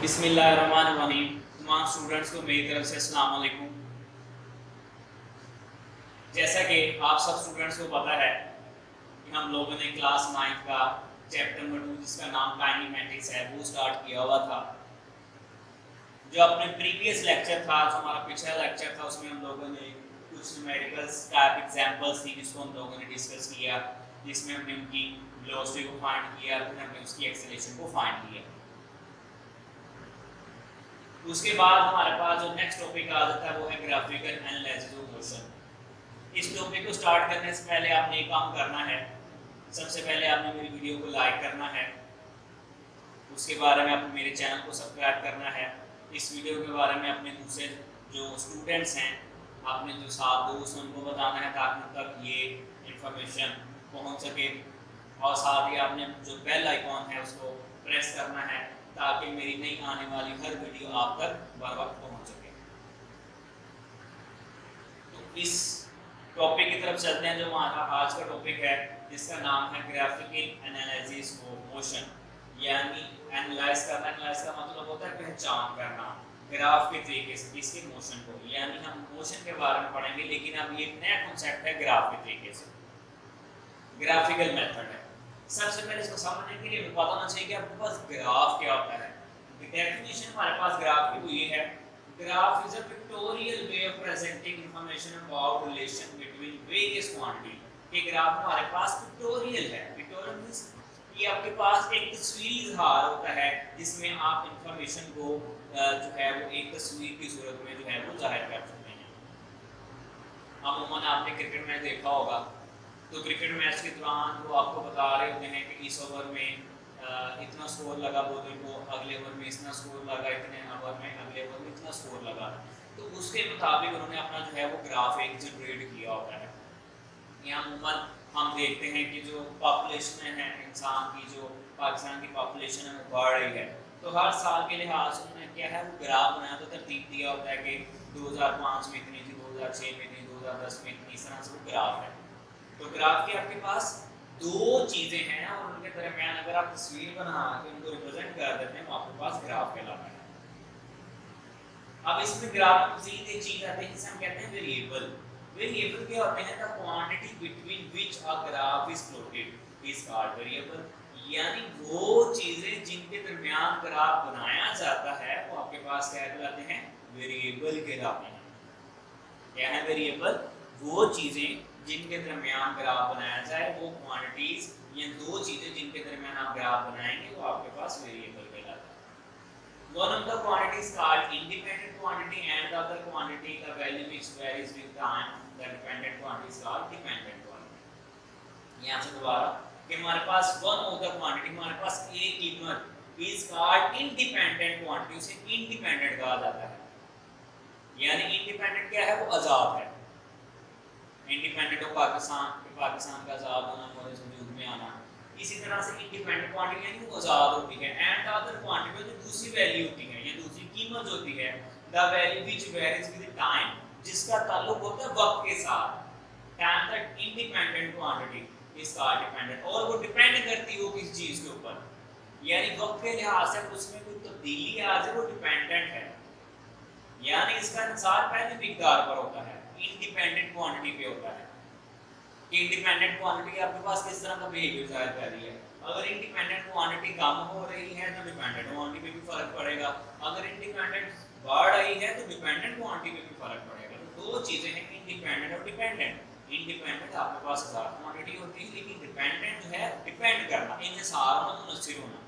बिस्मिल्लाहिर्रहमानिर्रहीम। तमाम स्टूडेंट्स को मेरी तरफ से अस्सलाम वालेकुम। जैसा कि आप सब स्टूडेंट्स को पता है कि हम लोगों ने क्लास 9 का चैप्टर नंबर 2 जिसका नाम काइनेमेटिक्स है वो स्टार्ट किया हुआ था। जो अपने प्रीवियस लेक्चर था, जो हमारा पिछला लेक्चर था, उसमें हम लोगों ने कुछ न्यूमेरिकल्स टाइप एग्जांपल्स थी जिसको हम लोगों ने डिस्कस किया, जिसमें हमने उनकी वेलोसिटी को फाइंड किया, फिर हमने उसकी एक्सेलरेशन को फाइंड किया। उसके बाद हमारे पास जो नेक्स्ट टॉपिक आ जाता है वो है ग्राफिकल एनालिसिस ऑफ मोशन। इस टॉपिक को स्टार्ट करने से पहले आपने एक काम करना है। सबसे पहले आपने मेरी वीडियो को लाइक करना है, उसके बारे में आपने मेरे चैनल को सब्सक्राइब करना है। इस वीडियो के बारे में अपने दूसरे जो स्टूडेंट्स हैं, आपने जो साथ दोस्त उनको बताना है ताकि उन तक ये इंफॉर्मेशन पहुंच सके। और साथ ही आपने जो बेल आइकॉन है उसको प्रेस करना है ताकि मेरी नई आने वाली हर वीडियो आप तक बर वक्त पहुंच सके। तो इस टॉपिक की तरफ चलते हैं जो हमारा आज का टॉपिक है, जिसका नाम है ग्राफिकल एनालिसिस ऑफ मोशन। यानी एनालाइज करना, एनालाइज का मतलब होता है पहचान करना ग्राफ के तरीके से इसके मोशन को। यानी हम मोशन के बारे में पढ़ेंगे, लेकिन अब ये एक नया कॉन्सेप्ट है ग्राफ के तरीके से, ग्राफिकल मेथड है। सबसे पहले इसको समझने के लिए हमें पता होना चाहिए कि आपके पास ग्राफ क्या होता है। डेफिनेशन हमारे पास ग्राफ की वो ये है, graph is a pictorial way of presenting information about relation between various quantity. ये ग्राफ हमारे पास पिक्टोरियल है। पिक्टोरियल मींस ये आपके पास एक तस्वीरी इजहार होता है जिसमें आप इंफॉर्मेशन को जो है वो एक तस्वीर की सूरत में जो है वो जाहिर कर सकते हैं। अमूमन आपने क्रिकेट मैच देखा होगा, तो क्रिकेट मैच के दौरान वो आपको बता रहे होते हैं कि इस ओवर में इतना स्कोर लगा बॉलर को, अगले ओवर में इतना स्कोर लगा, इतने ओवर में अगले ओवर में इतना स्कोर लगा। तो उसके मुताबिक उन्होंने अपना जो है वो ग्राफ एक जनरेट किया होता है। यहाँ अमूमन हम देखते हैं कि जो पॉपुलेशन है इंसान की, जो पाकिस्तान की पॉपुलेशन है वो बढ़ रही है, तो हर साल के लिहाज से उन्होंने क्या है वो ग्राफ बनाया, तो तरतीब दिया होता है कि 2005 में इतनी थी, 2006 में इतनी, 2010 में इतनी, इस तरह से वो ग्राफ है। तो ग्राफ के आपके पास दो चीजें हैं और उनके दरमियान अगर आप तस्वीर बना के उनको रिप्रेजेंट कर देते हैं तो आपके पास ग्राफ कहलाता है। अब इसमें ग्राफ में मजीद एक चीज आती है जिसे हम कहते हैं वेरिएबल। वेरिएबल क्या होते हैं? The quantity between which a graph is plotted is called variable. यानी वो चीजें जिनके दरमियान ग्राफ बनाया जाता है वो आपके पास क्या कहलाते हैं? वेरिएबल कहलाते हैं। क्या है वेरिएबल? वो चीजें जिनके दरमियान ग्राफ बनाया जाए, वो क्वांटिटीज या दो चीजें जिनके दरमियान आप ग्राफ बनाएंगे वो आपके पास वेरिएबल कहलाता है। One of the quantities called independent quantity and the other quantity the value which varies with time, the dependent quantity is called dependent quantity। यहाँ से दोबारा कि हमारे पास one of the quantity, हमारे पास एक कीमत is called independent quantity, उसे independent कहा जाता है। यानी independent क्या है? वो आजाद है। इंडिपेंडेंट ऑफ पाकिस्तान, पाकिस्तान का आज़ाद होना, हमारे वजूद में आना। इसी तरह से इंडिपेंडेंट क्वांटिटी यानी वो आज़ाद होती है। एंड अदर क्वांटिटी जो दूसरी वैल्यू होती है या दूसरी कीमत होती है, the value which varies with time, जिसका ताल्लुक होता है वक्त के साथ। Time that independent quantity is called dependent, और वो डिपेंड करती हो किस चीज के ऊपर, यानी वक्त के लिहाज से उसमें कोई तब्दीली आ जाए वो डिपेंडेंट है। यानी इसका इंसार पहले मिकदार पर होता है, इंडिपेंडेंट क्वांटिटी पे होता है। कि इंडिपेंडेंट क्वांटिटी आपके पास किस तरह का बिहेवियर जाहिर कर रही है। अगर इंडिपेंडेंट क्वांटिटी कम हो रही है तो डिपेंडेंट क्वांटिटी पे भी फर्क पड़ेगा, अगर इंडिपेंडेंट बढ़ रही है तो डिपेंडेंट क्वांटिटी पे भी फर्क पड़ेगा। तो दो चीजें हैं, इंडिपेंडेंट और डिपेंडेंट। इंडिपेंडेंट आपके पास आजाद क्वांटिटी होती है, लेकिन डिपेंडेंट जो है डिपेंड करना, इन्हिसार होना, मुनहसिर होना,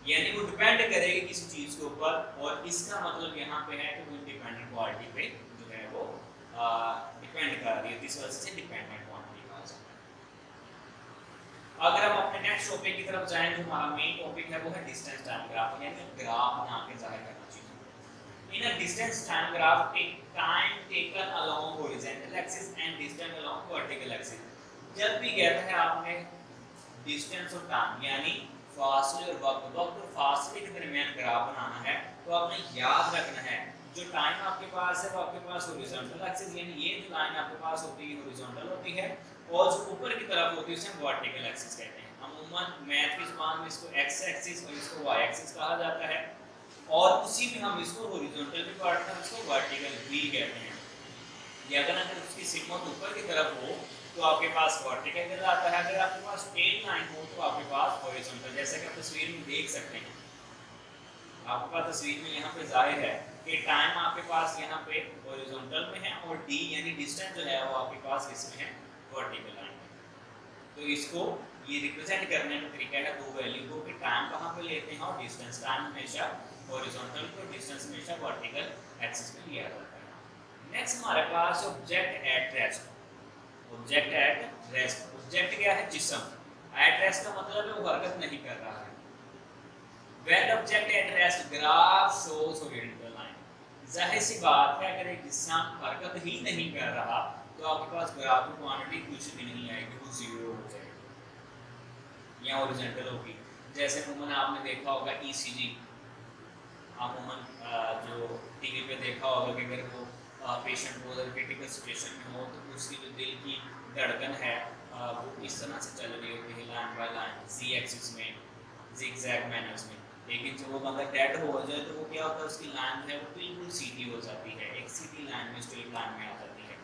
यानी वो डिपेंड करेगी किसी चीज के ऊपर। और इसका मतलब यहाँ पे है कि वो इंडिपेंडेंट क्वांटिटी पे जो है वो डिपेंड कर रही है, इस वजह से डिपेंडेंट क्वांटिटी कहा जाता है। अगर हम अपने नेक्स्ट टॉपिक की तरफ जाएं, जो हमारा मेन टॉपिक है वो है डिस्टेंस टाइम ग्राफ, यानी ग्राफ बना के जाहिर करना चाहिए। In a distance time graph take time taken along horizontal axis and distance along vertical axis. जब भी कहता है आपने डिस्टेंस और टाइम यानी फासले और वक्त, वक्त और फासले के दरमियान ग्राफ बनाना है, तो आपने याद रखना है जो टाइम आपके पास है वो आपके पास हॉरिजॉन्टल एक्सिस, यानी ये जो लाइन आपके पास होती है हॉरिजॉन्टल होती है, और जो ऊपर की तरफ होती है उसे हम वर्टिकल एक्सिस कहते हैं। अमूमन मैथ की ज़बान में इसको एक्स एक्सिस और इसको वाई एक्सिस कहा जाता है। और उसी में हम इसको हॉरिजॉन्टल भी पढ़ते हैं, इसको वर्टिकल भी कहते हैं। ये अगर उसकी सिग्मोइड ऊपर की तरफ हो तो आपके पास वर्टिकल कहलाता है, अगर आपके पास स्ट्रेट लाइन हो तो आपके पास हॉरिजॉन्टल। जैसे कि आप तस्वीर में देख सकते हैं, आपके पास तस्वीर में यहाँ पे जाहिर है कि टाइम आपके पास यहाँ पे हॉरिजॉन्टल में है और डी यानी डिस्टेंस जो है वो आपके पास इसमें है वर्टिकल लाइन में। तो इसको ये रिप्रेजेंट करने का तरीका है दो वैल्यू को कि टाइम कहाँ पे लेते हैं और डिस्टेंस। टाइम हमेशा हॉरिजॉन्टल पे, डिस्टेंस हमेशा वर्टिकल एक्सिस पे लिया जाता है। नेक्स्ट हमारे पास object at rest. Object at rest, object क्या है? जिस्म। एट रेस्ट का मतलब है वो हरकत नहीं कर रहा है। When object at rest graph shows horizontal line. जाहिर सी बात है अगर एक जिस्म हरकत ही नहीं कर रहा तो आपके पास ग्राफ की क्वांटिटी कुछ भी नहीं आएगी, वो जीरो हो जाएगी या हॉरिजॉन्टल होगी। जैसे अमूमन आपने देखा होगा ईसीजी, अमूमन जो टीवी पे देखा होगा कि अगर वो पेशेंट को अगर क्रिटिकल सिचुएशन में हो तो उसकी जो दिल की धड़कन है वो इस तरह से चल रही होती है, line by line, G axis में, जिगजैग मैनर्स में। लेकिन जब वो बंदा डेड हो जाए तो वो क्या होता है, उसकी लाइन है वो बिल्कुल सीधी हो जाती है, एक सीधी लाइन में, स्ट्रेट लाइन में आ जाती है।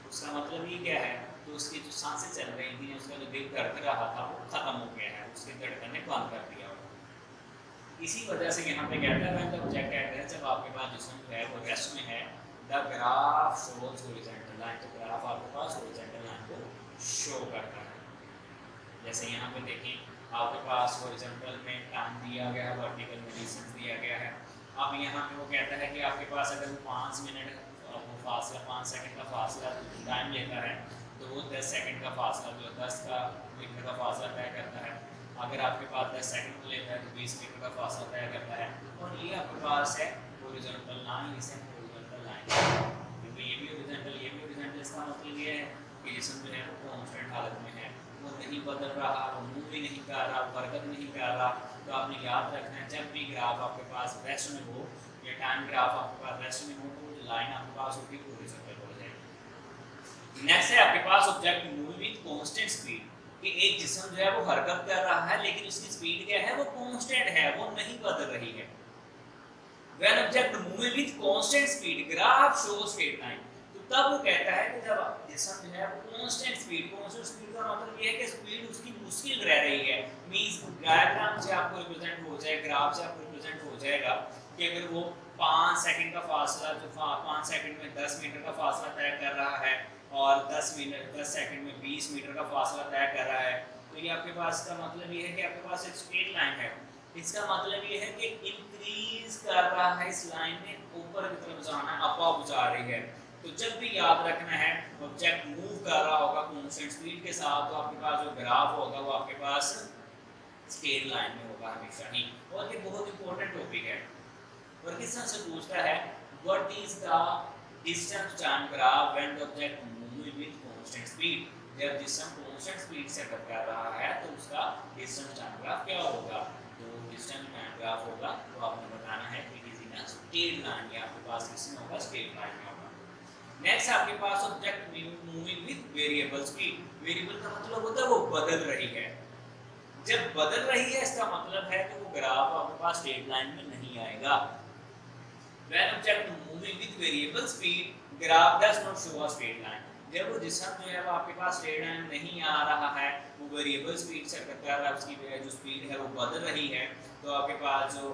उसका मतलब ये क्या है, तो उसकी जो सांसें चल रही थी, उसका जो दिल धड़क रहा था वो खत्म हो गया है, उसकी धड़कन ने बंद कर दिया होगा। इसी वजह से यहाँ पे कहता है जब ऑब्जेक्ट एट रेस्ट, जब आपके पास जिस्म जो है वो रेस्ट में है, the graph shows horizontal line, तो ग्राफ आपके पास हॉरिजॉन्टल लाइन को शो करता है। जैसे यहाँ पे देखें आपके पास हॉरिजॉन्टल में टाइम दिया गया है, वर्टिकल में डिस्टेंस दिया गया है। अब यहाँ पे वो कहता है कि आपके पास अगर वो 5 मिनट वो फासला 5 सेकंड का फासला टाइम लेता है तो वो 10 सेकंड का फासला जो 10 का मीटर का फासला तय करता है। अगर आपके पास 10 सेकंड लेता है तो 20 मीटर का फासला तय करता है। और ये आपके पास है हॉरिजॉन्टल लाइन, इसे हॉरिजॉन्टल लाइन, क्योंकि ये भी हॉरिजॉन्टल, ये भी हॉरिजॉन्टल। इसका मतलब ये है कि जिस्म जो है वो कांस्टेंट हालत में है, वो नहीं बदल रहा, वो मूव भी नहीं कर रहा, हरकत नहीं कर रहा। तो आपने याद रखना है जब भी ग्राफ आपके पास रेस्ट में हो या टाइम ग्राफ आपके पास रेस्ट में हो तो जो लाइन आपके पास होगी हॉरिजॉन्टल हो जाएगी। नेक्स्ट है आपके पास object move with constant speed, कि एक जिस्म जो है वो हरकत कर रहा है लेकिन उसकी स्पीड क्या है, वो कांस्टेंट है, वो नहीं बदल रही है। When object moving with constant speed, graph shows straight line। तो तब वो कहता है कि जब जिस्म जो है वो कांस्टेंट स्पीड का मतलब ये है कि स्पीड उसकी मुश्किल रह रही है। मींस डायग्राम से आपको रिप्रेजेंट हो जाए, ग्राफ से आपको रिप्रेजेंट हो जाएगा कि अगर वो 5 सेकंड का फासला जो 5 सेकंड में 10 मीटर का फासला तय कर रहा है और 10 सेकंड में 20 मीटर का फासला तय कर रहा है, तो ये आपके पास का मतलब ये है कि आपके पास एक स्ट्रेट लाइन है। इसका मतलब ये है कि इंक्रीज कर रहा है इस लाइन में, ऊपर की तरफ जाना है, अप जा रही है। तो जब भी याद रखना है ऑब्जेक्ट मूव कर रहा होगा कांस्टेंट स्पीड के साथ तो आपके पास जो ग्राफ होगा वो आपके पास स्ट्रेट लाइन में होगा हमेशा ही। और ये बहुत इंपॉर्टेंट टॉपिक है। और किस तरह से पूछता है what is the distance time graph when the object move with constant speed. जब जिस्म कांस्टेंट स्पीड से हरकत कर रहा है तो उसका डिस्टेंस टाइम ग्राफ क्या होगा, तो डिस्टेंस टाइम ग्राफ होगा तो आपने बताना है कि it is in a straight line, या आपके पास किसमें होगा, स्ट्रेट लाइन में होगा। नेक्स्ट आपके पास object moving with variable speed. Variable का मतलब होता है वो बदल रही है। जब बदल रही है इसका मतलब है कि वो ग्राफ आपके पास स्ट्रेट लाइन में नहीं आएगा। When object moving with variable speed, graph does not show a straight line। जब वो जिस्म जो है वो आपके पास स्ट्रेट लाइन नहीं आ रहा है, वो वेरिएबल स्पीड से हरकत कर रहा है, उसकी जो स्पीड है वो बदल रही है, तो आपके पास जो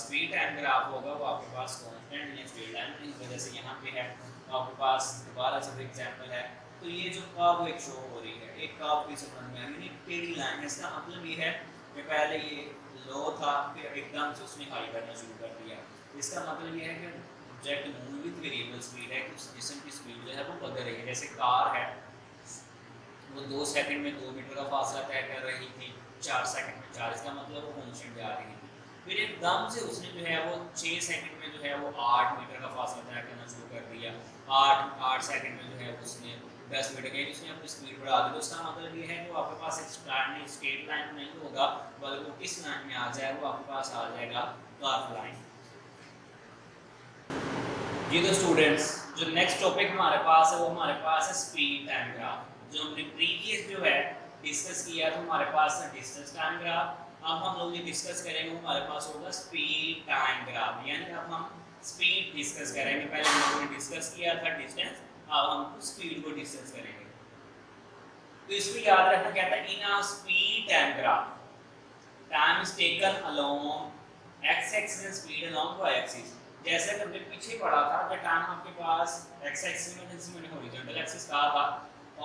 स्पीड टाइम ग्राफ होगा वो आपके पास कांस्टेंट या स्ट्रेट लाइन की वजह से यहाँ पे है। तो आपके पास दोबारा से एग्जांपल है, तो ये जो कर्व एक शो हो रही है, एक कर्व की समझ में यानी टेढ़ी लाइन। इसका मतलब ये है कि पहले ये लो था फिर एकदम से उसने हाई करना शुरू कर दिया। इसका मतलब ये है कि object move with variable speed है कि उस जिस्म की स्पीड जो है वो बदल रही है। जैसे कार है वो 2 सेकंड में 2 मीटर का फासला तय कर रही थी, 4 सेकंड में 4, इसका मतलब वो कांस्टेंट जा रही थी। फिर एकदम से उसने जो है वो 6 सेकंड में जो है वो 8 मीटर का फासला तय करना शुरू कर दिया। 8 सेकंड में जो है उसने 10 मीटर के उसने अपनी स्पीड बढ़ा दी। तो उसका मतलब ये है कि वो आपके पास एक स्ट्रेट लाइन नहीं होगा, बल्कि वो किस लाइन में आ जाए, वो आपके पास आ जाएगा कर्व लाइन। जी तो स्टूडेंट्स, जो नेक्स्ट टॉपिक हमारे पास है वो हमारे पास है स्पीड टाइम ग्राफ। जो हमने प्रीवियस जो है डिस्कस किया तो हमारे पास है डिस्टेंस टाइम ग्राफ। अब हम लोग ये डिस्कस करेंगे वो हमारे पास होगा स्पीड टाइम ग्राफ। ग्राफ, यानी अब हम स्पीड डिस्कस करेंगे। पहले हम लोगों ने डिस्कस किया था डिस्टेंस, अब हम स्पीड को डिस्कस करेंगे। तो इसको याद रखना, कहता है in a speed time graph time is taken along x axis and speed along y axis. जैसे कि हमने पीछे पढ़ा था कि टाइम आपके पास एक्स एक्सिस में, जैसे मैंने हॉरिजॉन्टल एक्सिस कहा था,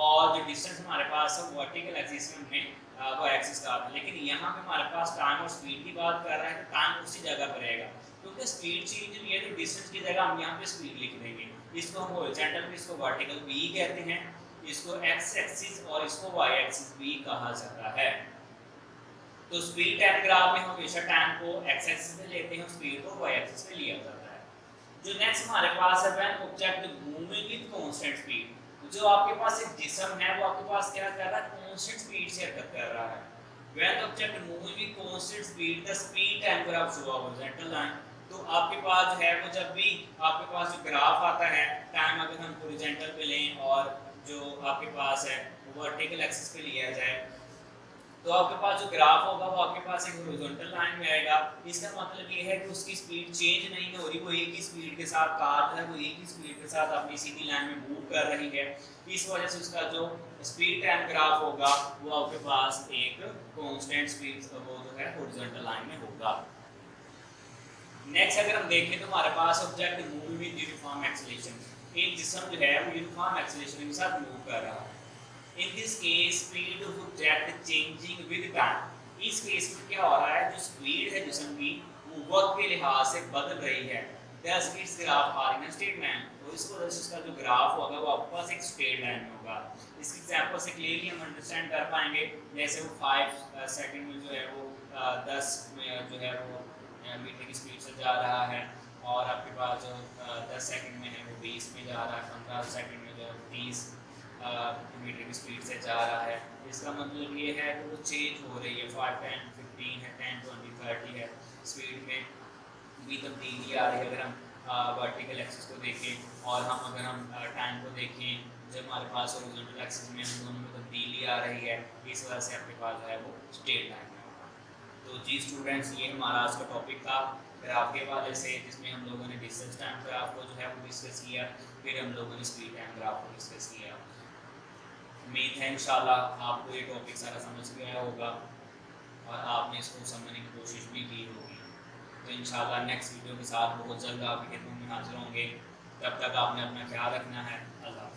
और जो डिस्टेंस हमारे पास है वर्टिकल एक्सिस में हमने वो एक्सिस कहा था। लेकिन यहाँ पे हमारे पास टाइम और स्पीड की बात कर रहे हैं, तो टाइम उसी जगह पर रहेगा, क्योंकि स्पीड चेंज हुई है तो डिस्टेंस की जगह हम यहाँ पे स्पीड लिख देंगे। इसको हम हॉरिजॉन्टल में इसको वर्टिकल भी कहते हैं, इसको एक्स एक्सिस और इसको वाई एक्सिस भी कहा जाता है। तो स्पीड टाइम ग्राफ में हम हमेशा टाइम को एक्स एक्सिस पे लेते हैं, स्पीड को वाई एक्सिस पे लिया जाता है। जो नेक्स्ट हमारे पास है when object moving with constant speed, जो आपके पास एक जिस्म है वो आपके पास क्या कर रहा है, कांस्टेंट स्पीड से हरकत कर रहा है। When object moving with constant speed the speed time graph show a horizontal line. तो आपके पास जो है वो जब भी आपके पास जो ग्राफ आता है टाइम, अगर हम हॉरिजॉन्टल पे लें और जो आपके पास है वो वर्टिकल एक्सिस पे लिया जाए, तो आपके पास जो ग्राफ होगा वो आपके पास एक हॉरिजॉन्टल लाइन में आएगा। इसका मतलब ये है कि उसकी स्पीड चेंज नहीं हो रही, वो एक ही स्पीड के साथ कार है, वो एक ही स्पीड के साथ अपनी सीधी लाइन में मूव कर रही है। इस वजह से उसका जो स्पीड टाइम ग्राफ होगा वो आपके पास एक कांस्टेंट स्पीड वो जो है हॉरिजॉन्टल लाइन में होगा। नेक्स्ट अगर हम देखें तो हमारे पास object move with uniform acceleration, एक जिस्म जो है वो यूनिफॉर्म एक्सेलरेशन के साथ मूव कर रहा है। In this case, speed of object changing with time. इस केस में क्या हो रहा है, जो स्पीड है जिस्म की वो वक्त के लिहाज से बदल रही है। Thus its graph are in a straight line. तो इस वजह से इसका जो ग्राफ होगा वो आपके पास एक स्ट्रेट लाइन में होगा। इसके एग्जांपल से क्लियरली हम अंडरस्टैंड कर पाएंगे। जैसे वो 5 सेकंड में जो है वो 10 में जो है वो मीटर की स्पीड से जा रहा है, और आपके पास जो 10 सेकंड में है वो 20 में जा रहा है, 15 सेकंड में जो है 30 मीटर की स्पीड से जा रहा है। इसका मतलब ये है कि वो चेंज हो रही है, 5, 10, 15 है, 10, 20, 30 है, स्पीड में भी तब्दीली आ रही है। अगर हम वर्टिकल एक्सिस को देखें और हम अगर हम टाइम को देखें, जब हमारे पास हॉरिजॉन्टल एक्सिस में हम दोनों में तब्दीली आ रही है, इस वजह से आपके पास जो है वो स्ट्रेट लाइन में होगा। तो जी स्टूडेंट्स, ये हमारा आज का टॉपिक था ग्राफ के हवाले से, जिसमें हम लोगों ने डिस्टेंस टाइम ग्राफ को जो है वो डिस्कस किया, फिर हम लोगों ने स्पीड टाइम ग्राफ को डिस्कस किया। उम्मीद है इंशाल्लाह आपको ये टॉपिक सारा समझ गया होगा और आपने इसको समझने की कोशिश भी की होगी। तो इंशाल्लाह नेक्स्ट वीडियो के साथ बहुत जल्द आपकी खिदमत में हाजिर होंगे। तब तक आपने अपना ख्याल रखना है। अल्लाह।